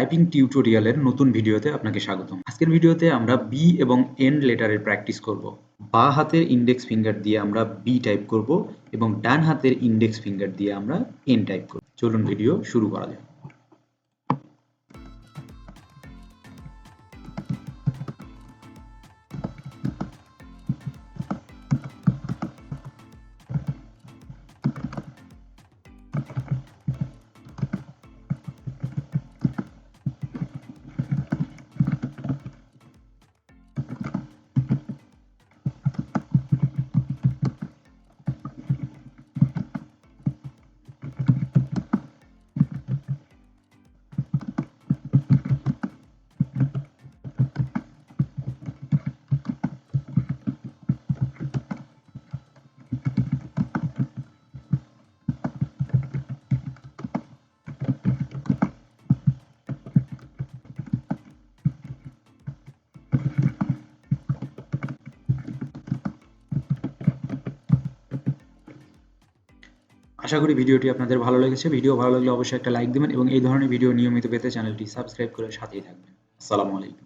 Typing টিউটোরিয়ালের নতুন ভিডিওতে আপনাকে স্বাগতম। আজকের ভিডিওতে আমরা বি এবং এন লেটারের প্র্যাকটিস করব। বাঁ হাতের ইন্ডেক্স ফিঙ্গার দিয়ে আমরা বি টাইপ করব এবং ডান হাতের ইন্ডেক্স ফিঙ্গার দিয়ে আমরা এন টাইপ করব। চলুন ভিডিও শুরু করা যাক। আশা করি ভিডিওটি আপনাদের ভালো লেগেছে। ভিডিও ভালো লাগলে অবশ্যই একটা লাইক দিবেন এবং এই ধরনের ভিডিও নিয়মিত পেতে চ্যানেলটি সাবস্ক্রাইব করে সাথেই থাকবেন। আসসালামু আলাইকুম।